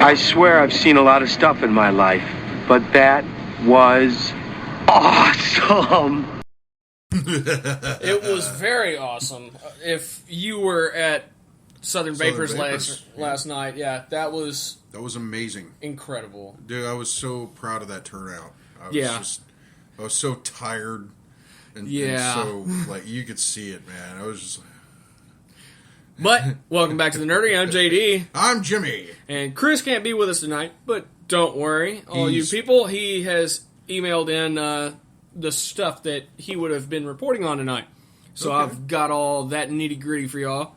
I swear I've seen a lot of stuff in my life, but that was awesome. It was very awesome. If you were at Southern Vapors last night, yeah, that was amazing, incredible, dude. I was so proud of that turnout. I was so tired, and so like you could see it, man. I was just. But welcome back to the Nerdy. I'm JD. I'm Jimmy, and Chris can't be with us tonight. But don't worry, all you people. He has emailed in the stuff that he would have been reporting on tonight. So I've got all that nitty gritty for y'all.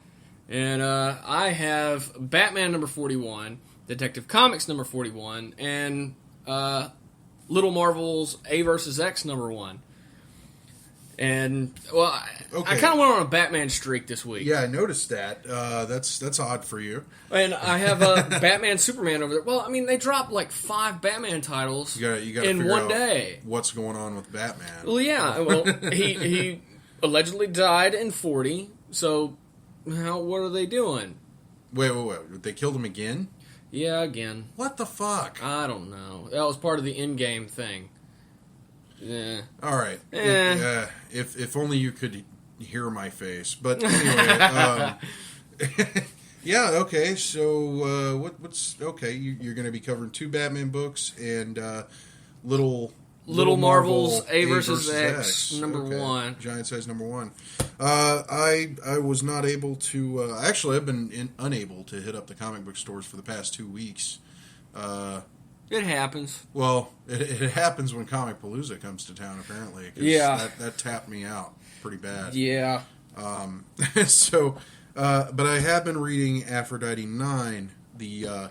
And I have Batman number 41, Detective Comics number 41, and Little Marvel's A vs. X number 1. And, well, I kind of went on a Batman streak this week. Yeah, I noticed that. That's odd for you. And I have Batman Superman over there. Well, I mean, they dropped like 5 Batman titles in one day. What's going on with Batman? Well, yeah. Well, he allegedly died in 40, so what are they doing? Wait. They killed him again? Yeah, again. What the fuck? I don't know. That was part of the in-game thing. Yeah. All right. If only you could hear my face. But anyway, yeah. Okay. So what's okay? You're going to be covering 2 Batman books and Little Marvel's A vs. X number 1, giant size number 1. I was not able to. Actually, I've been unable to hit up the comic book stores for the past 2 weeks. It happens. Well, it happens when Comic Palooza comes to town, apparently. Yeah. That tapped me out pretty bad. Yeah. So, but I have been reading Aphrodite 9, the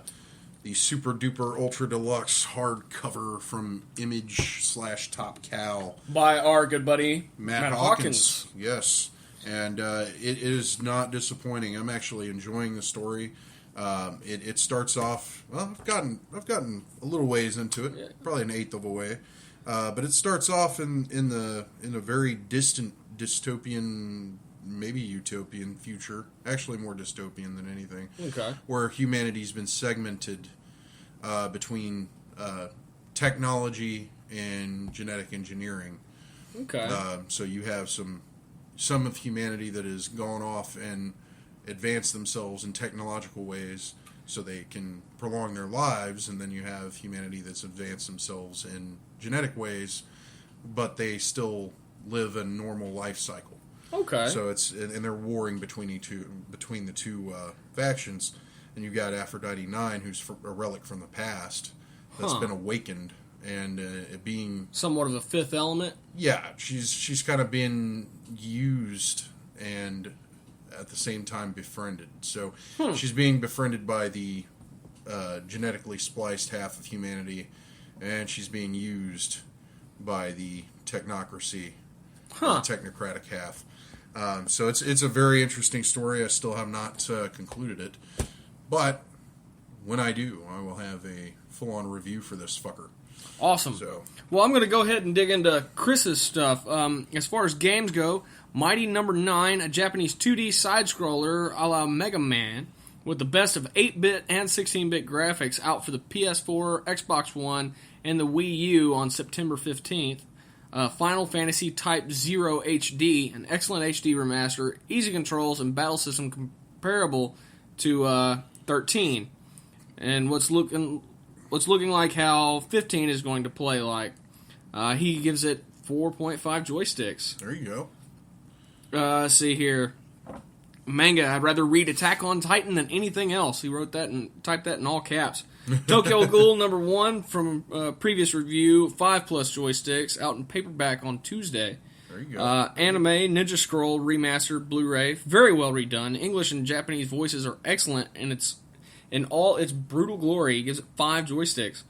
super duper ultra deluxe hardcover from Image/Top Cow. By our good buddy, Matt Hawkins. Yes. And it is not disappointing. I'm actually enjoying the story. It starts off. Well, I've gotten a little ways into it, probably an eighth of a way, but it starts off in a very distant dystopian, maybe utopian future. Actually, more dystopian than anything. Okay. Where humanity's been segmented between technology and genetic engineering. Okay. So you have some of humanity that has gone off and advance themselves in technological ways so they can prolong their lives, and then you have humanity that's advanced themselves in genetic ways, but they still live a normal life cycle. Okay. So and they're warring between the two factions, and you've got Aphrodite 9, who's a relic from the past that's been awakened, and it being somewhat of a fifth element. Yeah, she's kind of been used and at the same time befriended. So she's being befriended by the genetically spliced half of humanity, and she's being used by the technocracy, the technocratic half. So it's a very interesting story. I still have not concluded it, but when I do, I will have a full-on review for this fucker. Awesome. Well, I'm going to go ahead and dig into Chris's stuff. As far as games go, Mighty Number 9, a Japanese 2D side-scroller a la Mega Man, with the best of 8-bit and 16-bit graphics, out for the PS4, Xbox One, and the Wii U on September 15th. Final Fantasy Type 0 HD, an excellent HD remaster, easy controls, and battle system comparable to 13. And what's looking like how 15 is going to play like. He gives it 4.5 joysticks. There you go. See here. Manga, I'd rather read Attack on Titan than anything else. He wrote that and typed that in all caps. Tokyo Ghoul number 1 from previous review, 5+ joysticks, out in paperback on Tuesday. There you go. Anime, Ninja Scroll remastered Blu-ray, very well redone. English and Japanese voices are excellent, and it's in all its brutal glory. He gives it 5 joysticks.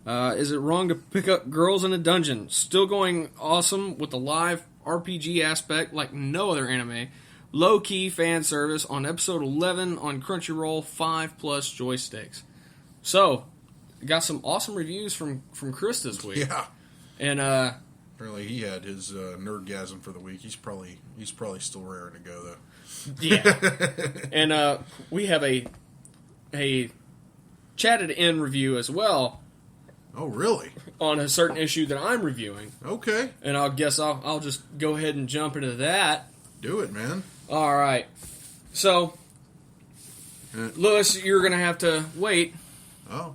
Is it wrong to pick up Girls in a Dungeon? Still going awesome with the live RPG aspect like no other anime. Low-key fan service on episode 11 on Crunchyroll, 5+ joysticks. So, got some awesome reviews from Chris this week. Yeah. And apparently he had his nerdgasm for the week. He's probably still raring to go though. Yeah. And we have a chatted in review as well. Oh, really? On a certain issue that I'm reviewing. Okay. And I'll just go ahead and jump into that. Do it, man. All right. So, Lewis, you're going to have to wait. Oh.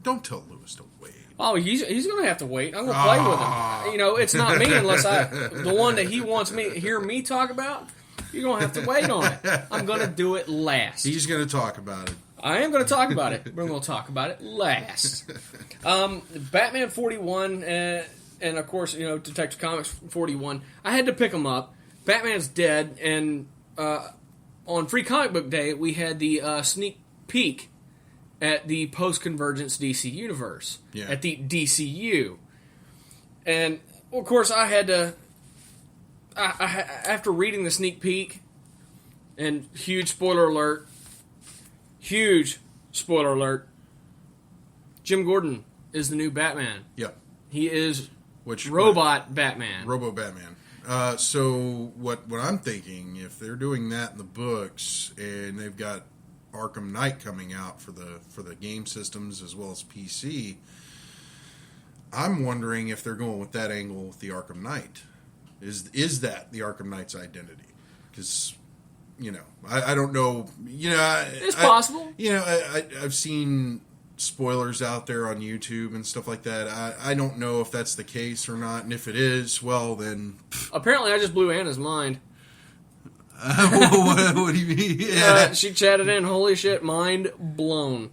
Don't tell Lewis to wait. Oh, he's going to have to wait. I'm going to play with him. You know, it's not me unless the one that he wants me hear me talk about. You're going to have to wait on it. I'm going to do it last. He's going to talk about it. I am going to talk about it. We're going to talk about it last. Batman 41 and of course, you know, Detective Comics 41. I had to pick them up. Batman's dead, and on Free Comic Book Day, we had the sneak peek at the post-convergence DC universe, at the DCU. And, of course, I had to... after reading the sneak peek, and huge spoiler alert, Jim Gordon is the new Batman. Yep. He is Robot Batman. Robo-Batman. So what I'm thinking, if they're doing that in the books, and they've got Arkham Knight coming out for the game systems as well as PC, I'm wondering if they're going with that angle with the Arkham Knight. Is that the Arkham Knight's identity? Because, you know, I don't know. You know, it's possible. I've seen spoilers out there on YouTube and stuff like that. I don't know if that's the case or not, and if it is, well then. Apparently, I just blew Anna's mind. What do you mean? Yeah. She chatted in, holy shit, mind blown.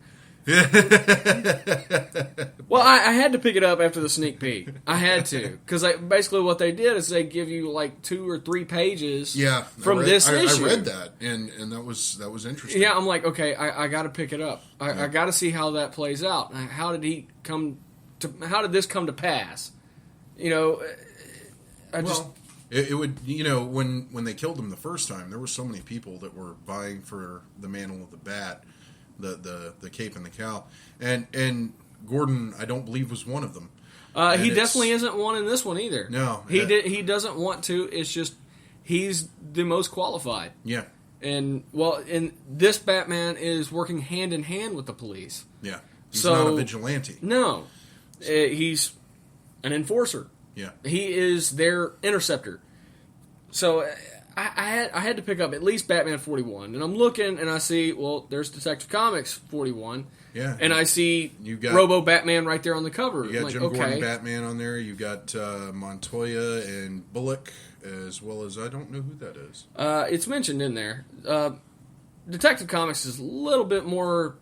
Well, I had to pick it up after the sneak peek. I had to, because basically what they did is they give you like 2 or 3 pages from this issue. I read that, and that was interesting. Yeah, I'm like, okay, I got to pick it up. I got to see how that plays out. How did this come to pass? You know, It would, you know, when they killed him the first time, there were so many people that were vying for the mantle of the Bat, the cape and the cowl, and Gordon, I don't believe, was one of them. He definitely isn't one in this one either. No, he doesn't want to. It's just he's the most qualified. Yeah, and this Batman is working hand in hand with the police. Yeah, he's not a vigilante. No, he's an enforcer. Yeah, he is their interceptor. So I had to pick up at least Batman 41, and I'm looking and I see, well, there's Detective Comics 41. Yeah, and I see Robo Batman right there on the cover. You got Jim Gordon Batman on there. You got Montoya and Bullock, as well as I don't know who that is. It's mentioned in there. Detective Comics is a little bit more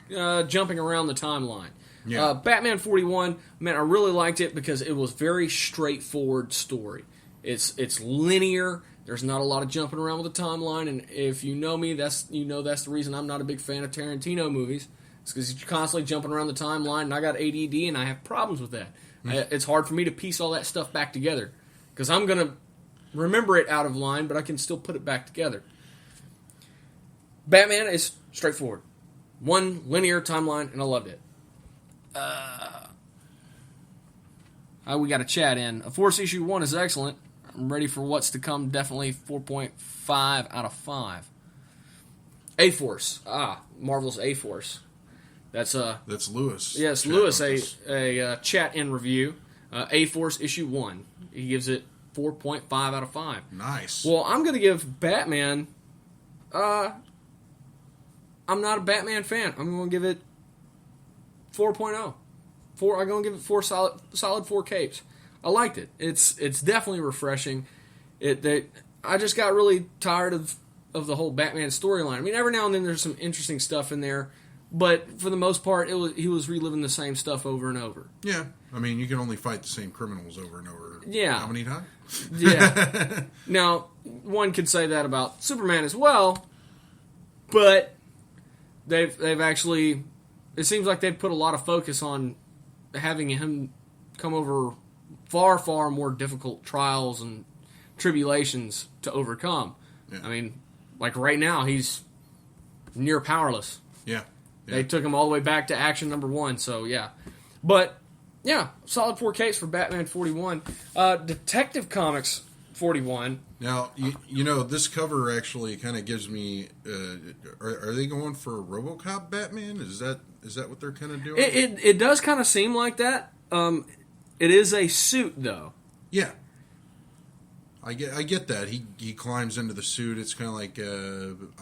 jumping around the timeline. Yeah. Batman 41, man, I really liked it because it was very straightforward story. It's linear. There's not a lot of jumping around with the timeline, and if you know me, that's the reason I'm not a big fan of Tarantino movies. It's because you're constantly jumping around the timeline, and I got ADD, and I have problems with that. It's hard for me to piece all that stuff back together because I'm going to remember it out of line, but I can still put it back together. Batman is straightforward. One linear timeline, and I loved it. We got a chat in. A Force issue 1 is excellent. I'm ready for what's to come. Definitely 4.5 out of 5. A-Force. Marvel's A-Force. That's Lewis. Yes, Lewis, a chat in review. A-Force issue 1. He gives it 4.5 out of 5. Nice. Well, I'm going to give Batman... I'm not a Batman fan. I'm going to give it 4.0. I'm going to give it 4 solid 4 capes. I liked it. It's definitely refreshing. I just got really tired of the whole Batman storyline. I mean, every now and then there's some interesting stuff in there, but for the most part, he was reliving the same stuff over and over. Yeah, I mean, you can only fight the same criminals over and over. Yeah, how many times? Yeah. Now, one could say that about Superman as well, but they've actually. It seems like they've put a lot of focus on having him come over far, far more difficult trials and tribulations to overcome. Yeah. I mean, like right now, he's near powerless. Yeah. They took him all the way back to action number 1, so yeah. But, yeah, solid 4 capes for Batman 41. Detective Comics 41. Now, you know, this cover actually kind of gives me... are they going for a RoboCop Batman? Is that what they're kind of doing? It does kind of seem like that. It is a suit, though. Yeah. I get that. He climbs into the suit. It's kind of like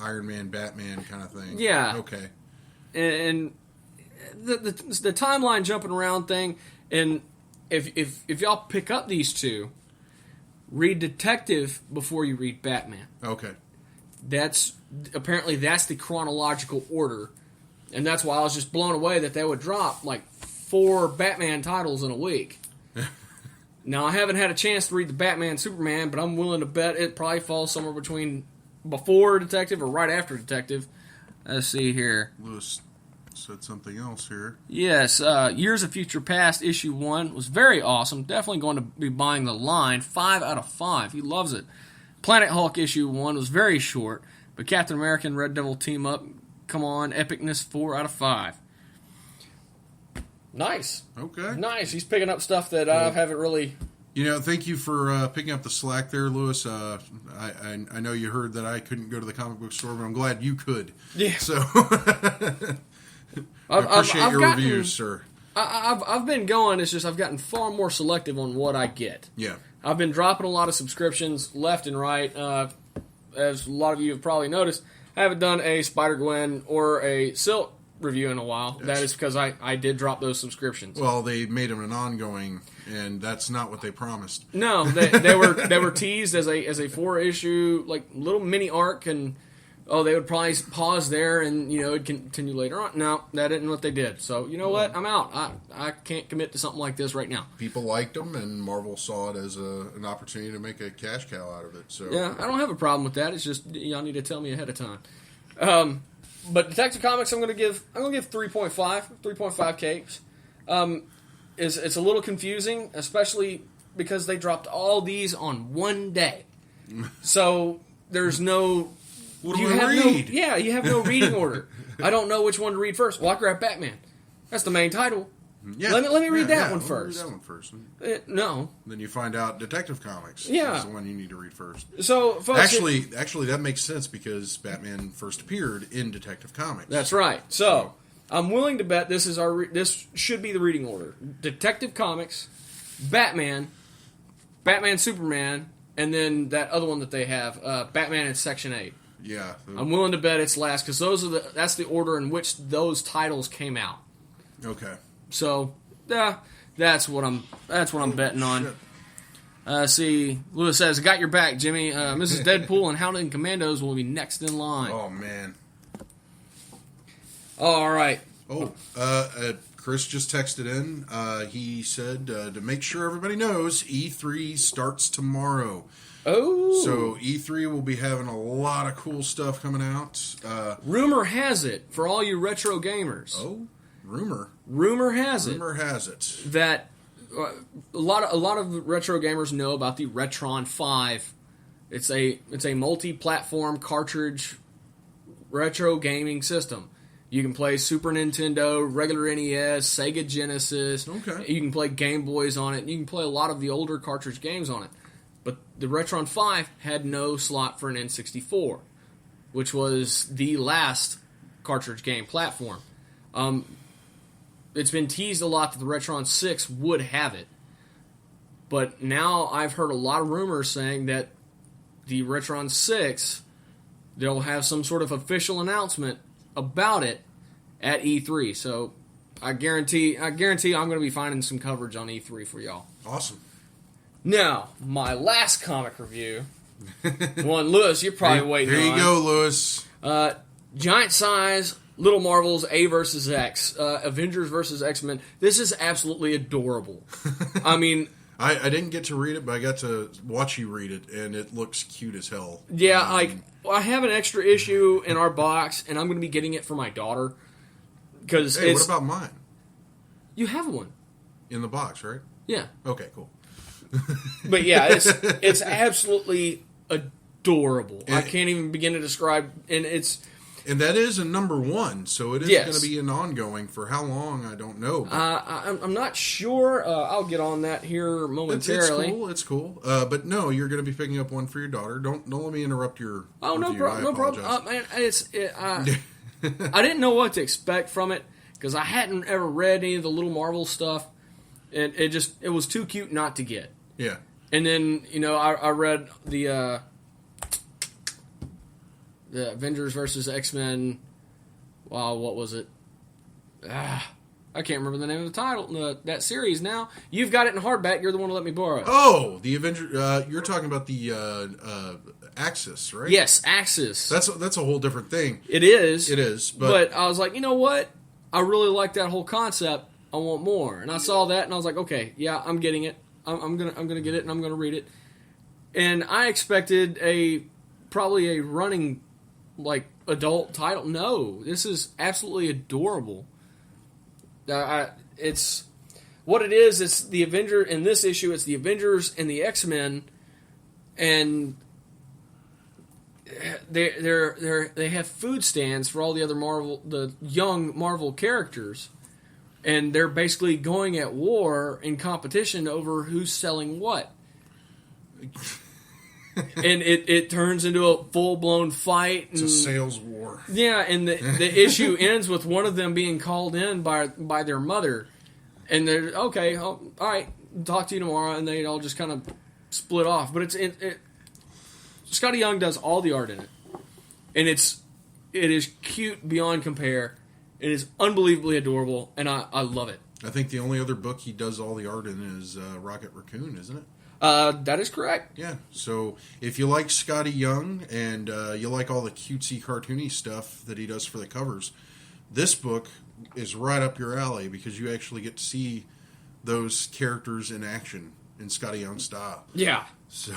Iron Man, Batman kind of thing. Yeah. Okay. And the timeline jumping around thing, and if y'all pick up these two, read Detective before you read Batman. Okay. That's the chronological order, and that's why I was just blown away that they would drop like 4 Batman titles in a week. Now, I haven't had a chance to read the Batman Superman, but I'm willing to bet it probably falls somewhere between before Detective or right after Detective. Let's see here. Lewis said something else here. Yes, Years of Future Past, issue 1 was very awesome. Definitely going to be buying the line. 5 out of 5. He loves it. Planet Hulk, issue 1 was very short, but Captain America and Red Devil team up. Come on, epicness, 4 out of 5. Nice. Okay. Nice. He's picking up stuff that I haven't really... You know, thank you for picking up the slack there, Lewis. I know you heard that I couldn't go to the comic book store, but I'm glad you could. Yeah. So, I appreciate your reviews, sir. I've been going. It's just I've gotten far more selective on what I get. Yeah. I've been dropping a lot of subscriptions left and right. As a lot of you have probably noticed, I haven't done a Spider-Gwen or a Silk review in a while. Yes. That is because I did drop those subscriptions. Well, they made them an ongoing, and that's not what they promised. No, they were teased as a 4-issue like little mini arc, and they would probably pause there and it'd continue later on. No, that isn't what they did. So you know what? I'm out. I can't commit to something like this right now. People liked them, and Marvel saw it as an opportunity to make a cash cow out of it. So yeah, I don't have a problem with that. It's just y'all need to tell me ahead of time. But Detective Comics, I'm going to give 3.5 capes. It's a little confusing, especially because they dropped all these on one day. So there's no. What do I read? You have no reading order. I don't know which one to read first. Well, I grab Batman. That's the main title. Yeah. Let me read that one first. Read that one first. No. Then you find out Detective Comics. Yeah. Is the one you need to read first. So, folks, actually, that makes sense because Batman first appeared in Detective Comics. That's right. So I'm willing to bet this is this should be the reading order: Detective Comics, Batman, Superman, and then that other one that they have, Batman in Section 8. Yeah. I'm willing to bet it's last because that's the order in which those titles came out. Okay. So, that's what I'm betting on. See, Lewis says, "Got your back, Jimmy. Mrs. Deadpool and Howling Commandos will be next in line." Oh man! All right. Oh, Chris just texted in. He said to make sure everybody knows E3 starts tomorrow. Oh. So E3 will be having a lot of cool stuff coming out. Rumor has it, for all you retro gamers. Oh, rumor has it that a lot of retro gamers know about the Retron 5. It's a multi-platform cartridge retro gaming system. You can play Super Nintendo, regular NES, Sega Genesis. Okay. You can play Game Boys on it. You can play a lot of the older cartridge games on it. But the Retron 5 had no slot for an N64, which was the last cartridge game platform. It's been teased a lot that the Retron 6 would have it. But now I've heard a lot of rumors saying that the Retron 6, they'll have some sort of official announcement about it at E3. So I guarantee I'm going to be finding some coverage on E3 for y'all. Awesome. Now, my last comic review. One, Lewis, you're probably waiting on. Here you go, Lewis. Giant size, Little Marvels, A versus X, Avengers versus X-Men. This is absolutely adorable. I mean, I didn't get to read it, but I got to watch you read it, and it looks cute as hell. Yeah, I have an extra issue in our box, and I'm going to be getting it for my daughter. Hey, what about mine? You have one. In the box, right? Yeah. Okay, cool. But yeah, it's absolutely adorable. I can't even begin to describe, and And that is a number 1, so it is Yes. going to be an ongoing. For how long, I don't know. I'm not sure. I'll get on that here momentarily. It's cool. But no, you're going to be picking up one for your daughter. Don't let me interrupt your. Oh, no review. problem. No problem. Man, I didn't know what to expect from it because I hadn't ever read any of the little Marvel stuff, and it was too cute not to get. Yeah. And then I read the Avengers versus X-Men. Wow, what was it? I can't remember the name of the title. That series now. You've got it in hardback. You're the one who let me borrow it. Oh, the Avenger. You're talking about the Axis, right? Yes, Axis. That's a whole different thing. It is. It is. But I was like, you know what? I really like that whole concept. I want more. And I saw that, and I was like, okay, yeah, I'm getting it. I'm gonna get it, and I'm gonna read it. And I expected probably a running adult title. No, this is absolutely adorable. It's what it is. It's the Avenger in this issue. It's the Avengers and the X-Men, and they have food stands for all the other the young Marvel characters, and they're basically going at war in competition over who's selling what. And it turns into a full-blown fight. It's a sales war. Yeah, and the issue ends with one of them being called in by their mother. And they're, okay, all right, talk to you tomorrow. And they all just kind of split off. But Scotty Young does all the art in it. And it is cute beyond compare. It is unbelievably adorable, and I love it. I think the only other book he does all the art in is Rocket Raccoon, isn't it? That is correct. Yeah, so if you like Scotty Young and you like all the cutesy, cartoony stuff that he does for the covers, this book is right up your alley because you actually get to see those characters in action in Scotty Young style. Yeah. So,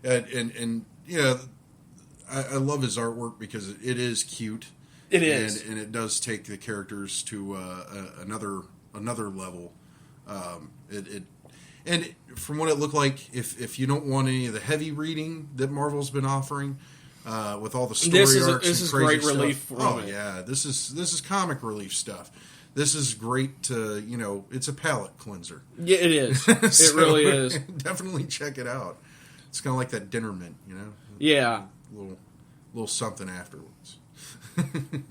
and yeah, I love his artwork because it is cute. It is, and it does take the characters to another level. And from what it looked like, if you don't want any of the heavy reading that Marvel's been offering, with all the story arcs, this is crazy great stuff, relief. From it. Yeah, this is comic relief stuff. This is great to it's a palate cleanser. Yeah, it is. It really is. Definitely check it out. It's kind of like that dinner mint, Yeah. Little something afterwards.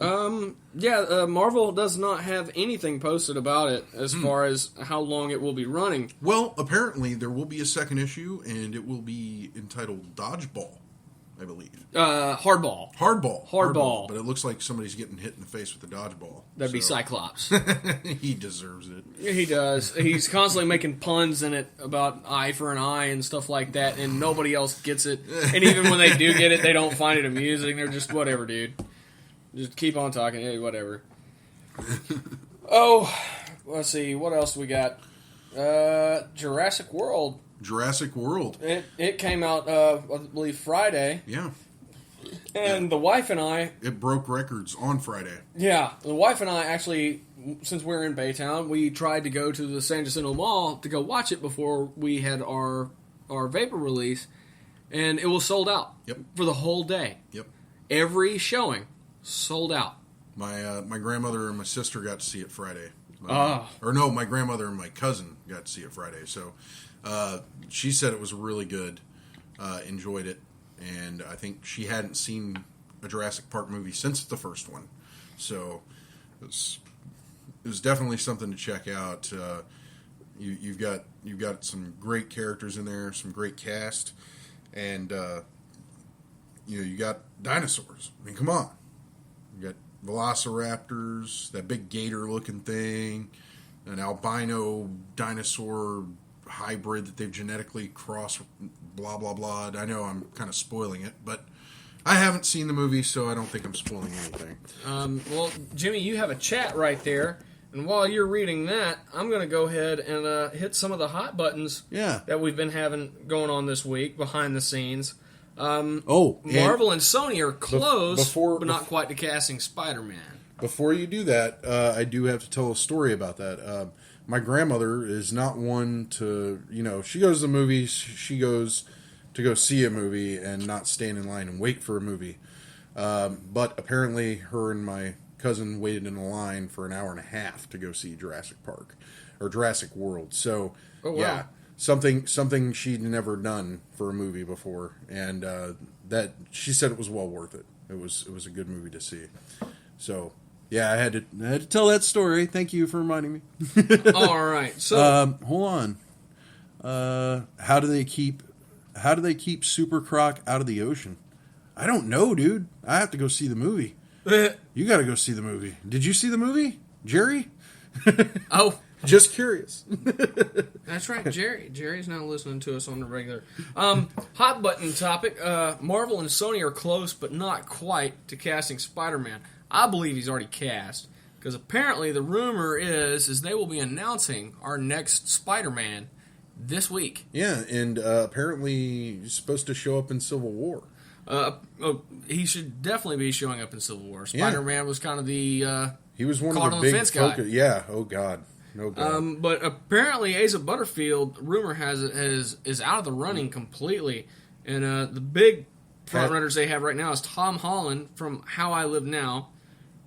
Marvel does not have anything posted about it as far as how long it will be running. Well, apparently there will be a second issue, and it will be entitled Dodgeball, I believe. Hardball. But it looks like somebody's getting hit in the face with a dodgeball. That'd be Cyclops. He deserves it. He does. He's constantly making puns in it about eye for an eye and stuff like that, and nobody else gets it. And even when they do get it, they don't find it amusing. They're just, whatever, dude. Just keep on talking. Hey, whatever. Oh, let's see. What else we got? Jurassic World. It came out, I believe, Friday. Yeah. And the wife and I... It broke records on Friday. Yeah. The wife and I actually, since we're in Baytown, we tried to go to the San Jacinto Mall to go watch it before we had our Vapor release. And it was sold out. Yep. For the whole day. Yep. Every showing. Sold out. My grandmother and my sister got to see it Friday. My grandmother and my cousin got to see it Friday. So she said it was really good. Enjoyed it. And I think she hadn't seen a Jurassic Park movie since the first one. So it was definitely something to check out. You've got some great characters in there, some great cast. And you got dinosaurs. I mean, come on. You got velociraptors, that big gator-looking thing, an albino dinosaur hybrid that they've genetically crossed, blah, blah, blah. I know I'm kind of spoiling it, but I haven't seen the movie, so I don't think I'm spoiling anything. Well, Jimmy, you have a chat right there, and while you're reading that, I'm going to go ahead and hit some of the hot buttons that we've been having going on this week behind the scenes. Marvel and Sony are close, but not quite to casting Spider-Man. Before you do that, I do have to tell a story about that. My grandmother is not one to, she goes to the movies, she goes to go see a movie and not stand in line and wait for a movie. But apparently her and my cousin waited in a line for an hour and a half to go see Jurassic Park or Jurassic World. So, Oh, wow. yeah, something she'd never done for a movie before, and that she said it was well worth it. It was a good movie to see. So, yeah, I had to tell that story. Thank you for reminding me. All right, so Hold on. How do they keep Super Croc out of the ocean? I don't know, dude. I have to go see the movie. You got to go see the movie. Did you see the movie, Jerry? oh, Just curious. that's right, Jerry. Jerry's now listening to us on the regular. Hot button topic. Marvel and Sony are close, but not quite, to casting Spider-Man. I believe he's already cast, because apparently the rumor is they will be announcing our next Spider-Man this week. Yeah, and apparently he's supposed to show up in Civil War. He should definitely be showing up in Civil War. Spider-Man was kind of the he was one caught of on the the big fence guy. focus. Yeah. Oh God. No God. But apparently Asa Butterfield, rumor has it, is out of the running completely. And the big front runners they have right now is Tom Holland from How I Live Now,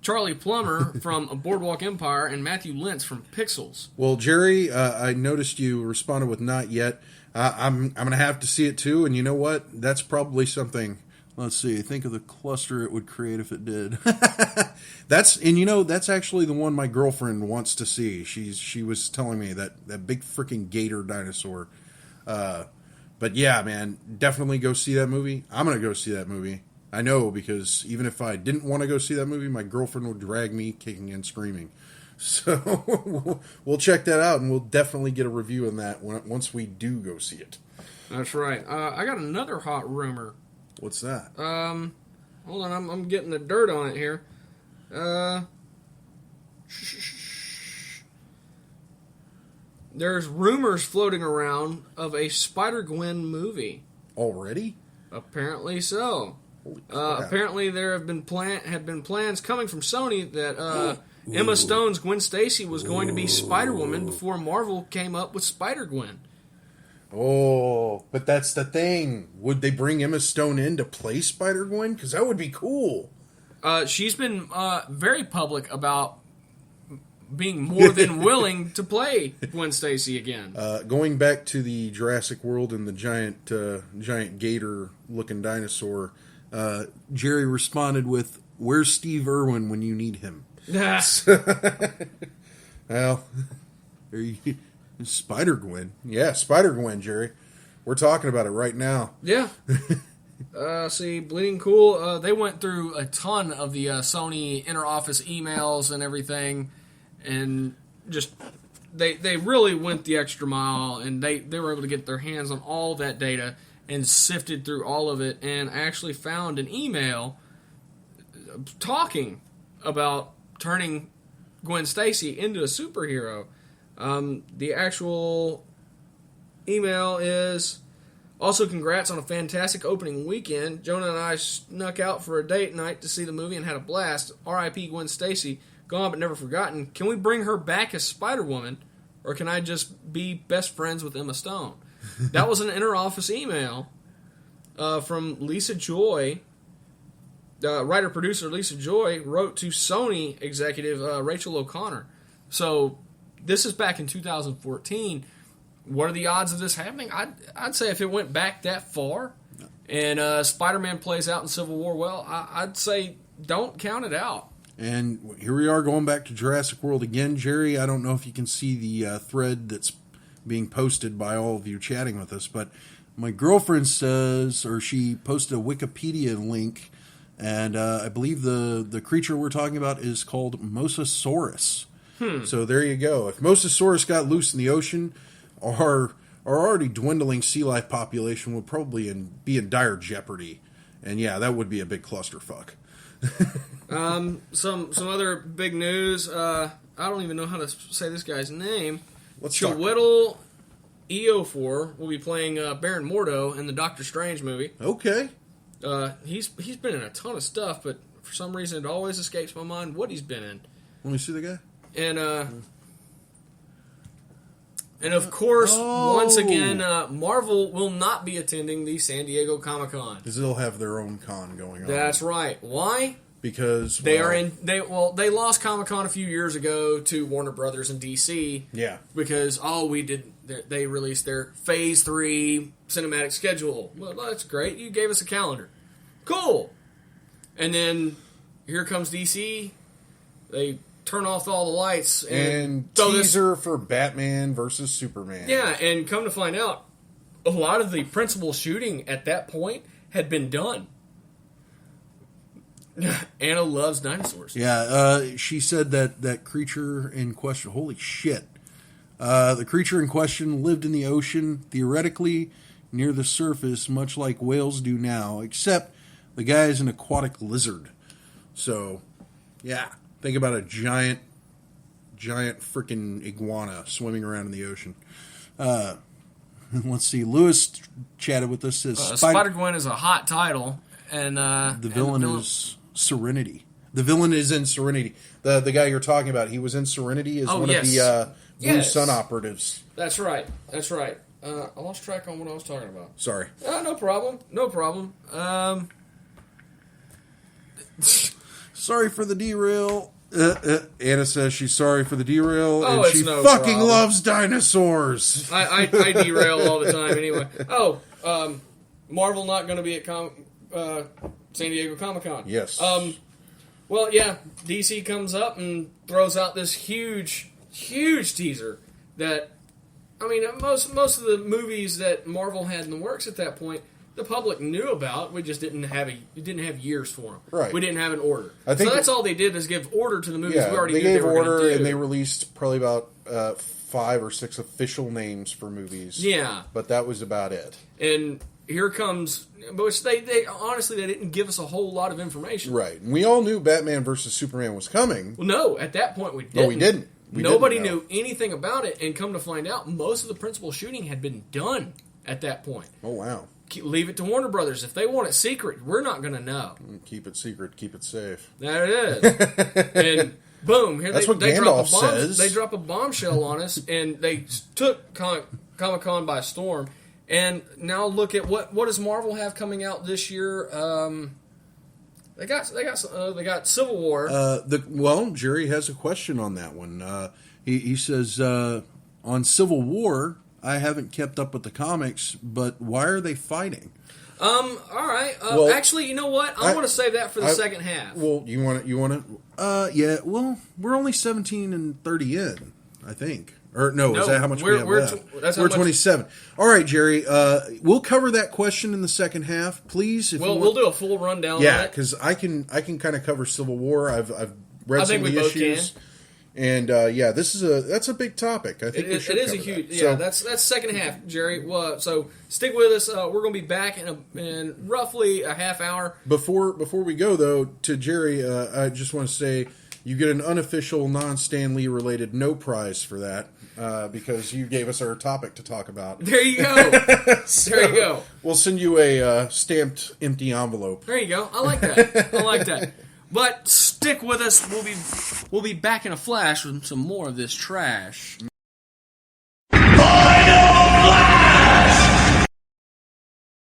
Charlie Plummer from A Boardwalk Empire, and Matthew Lintz from Pixels. Well, Jerry, I noticed you responded with "not yet." I'm going to have to see it too, and you know what? That's probably something. Let's see. Think of the cluster it would create if it did. That's actually the one my girlfriend wants to see. She was telling me that big freaking gator dinosaur. But yeah, man, definitely go see that movie. I'm gonna go see that movie. I know, because even if I didn't want to go see that movie, my girlfriend would drag me kicking and screaming. So we'll check that out, and we'll definitely get a review on that once we do go see it. That's right. I got another hot rumor. What's that? Hold on, I'm getting the dirt on it here. There's rumors floating around of a Spider-Gwen movie. Already? Apparently so. Holy crap. Apparently there have been plans coming from Sony that Emma Stone's Gwen Stacy was going to be Spider-Woman before Marvel came up with Spider-Gwen. Oh, but that's the thing. Would they bring Emma Stone in to play Spider-Gwen? Because that would be cool. She's been very public about being more than willing to play Gwen Stacy again. Going back to the Jurassic World and the giant gator-looking dinosaur, Jerry responded with, "Where's Steve Irwin when you need him?" Well, are you... Spider-Gwen. Yeah, Spider-Gwen, Jerry. We're talking about it right now. Yeah. See, Bleeding Cool, they went through a ton of the Sony inter-office emails and everything, and just, they really went the extra mile, and they were able to get their hands on all that data and sifted through all of it, and actually found an email talking about turning Gwen Stacy into a superhero. The actual email is, also congrats on a fantastic opening weekend. Jonah and I snuck out for a date night to see the movie and had a blast. R.I.P. Gwen Stacy, gone but never forgotten. Can we bring her back as Spider-Woman, or can I just be best friends with Emma Stone? That was an inter-office email from Lisa Joy. Writer-producer Lisa Joy wrote to Sony executive Rachel O'Connor. So this is back in 2014. What are the odds of this happening? I'd say if it went back that far and Spider-Man plays out in Civil War well, I'd say don't count it out. And here we are going back to Jurassic World again, Jerry. I don't know if you can see the thread that's being posted by all of you chatting with us, but my girlfriend says, or she posted a Wikipedia link, and I believe the creature we're talking about is called Mosasaurus. So there you go. If Mosasaurus got loose in the ocean, our already dwindling sea life population would probably be in dire jeopardy. And yeah, that would be a big clusterfuck. Some other big news. I don't even know how to say this guy's name. Chiwetel Ejiofor will be playing Baron Mordo in the Doctor Strange movie. Okay. He's been in a ton of stuff, but for some reason it always escapes my mind what he's been in. Let me see the guy. And And of course, once again, Marvel will not be attending the San Diego Comic-Con. Because they'll have their own con going on. That's right. Why? Because they lost Comic-Con a few years ago to Warner Brothers and DC. Yeah. Because they released their Phase 3 cinematic schedule. Well, that's great. You gave us a calendar. Cool. And then here comes DC. They turn off all the lights and teaser for Batman versus Superman. Yeah, and come to find out, a lot of the principal shooting at that point had been done. Anna loves dinosaurs. Yeah, she said that creature in question. Holy shit! The creature in question lived in the ocean, theoretically near the surface, much like whales do now, except the guy is an aquatic lizard. So, yeah. Think about a giant freaking iguana swimming around in the ocean. Let's see. Lewis chatted with us. Says Spider-Gwen is a hot title, and the villain is Serenity. The villain is in Serenity. The guy you're talking about, he was in Serenity as one of the Blue Sun operatives. That's right. I lost track on what I was talking about. Sorry. No problem. Sorry for the derail. Anna says she's sorry for the derail, and she no fucking problem. loves dinosaurs. I derail all the time anyway. Marvel not going to be at San Diego Comic-Con. Yes. Well, yeah, DC comes up and throws out this huge teaser that, I mean, most of the movies that Marvel had in the works at that point, the public knew about. We just didn't have years for them. Right. We didn't have an order. I think so that's all they did is give order to the movies we already knew they gave they were order, going to do. and they released probably about 5 or 6 official names for movies. Yeah. But that was about it. And here comes, which they honestly, they didn't give us a whole lot of information. Right. And we all knew Batman versus Superman was coming. Well, no, at that point we didn't. No, we didn't. Nobody knew anything about it, and come to find out, most of the principal shooting had been done at that point. Oh, wow. Leave it to Warner Brothers. If they want it secret, we're not going to know. Keep it secret. Keep it safe. There it is. And boom. Here That's what Gandalf says. They drop a bombshell on us, and they took Comic-Con by storm. And now look at what does Marvel have coming out this year? They got Civil War. Jerry has a question on that one. He says on Civil War, I haven't kept up with the comics, but why are they fighting? All right. Actually, you know what? I want to save that for the second half. Well, you want to? Yeah. Well, we're only 17 and 30 in, I think. Or no, is that how much we have left? We're 27. All right, Jerry. We'll cover that question in the second half, please. We'll do a full rundown. Yeah, because I can kind of cover Civil War. I've read some of the issues. And that's a big topic. I think it is a huge. That. Yeah, that's second half, Jerry. Well, so stick with us. We're going to be back in roughly a half hour. Before we go though, to Jerry, I just want to say you get an unofficial non-Stan Lee related no prize for that because you gave us our topic to talk about. There you go. There you go. We'll send you a stamped empty envelope. There you go. I like that. But stick with us. We'll be back in a flash with some more of this trash.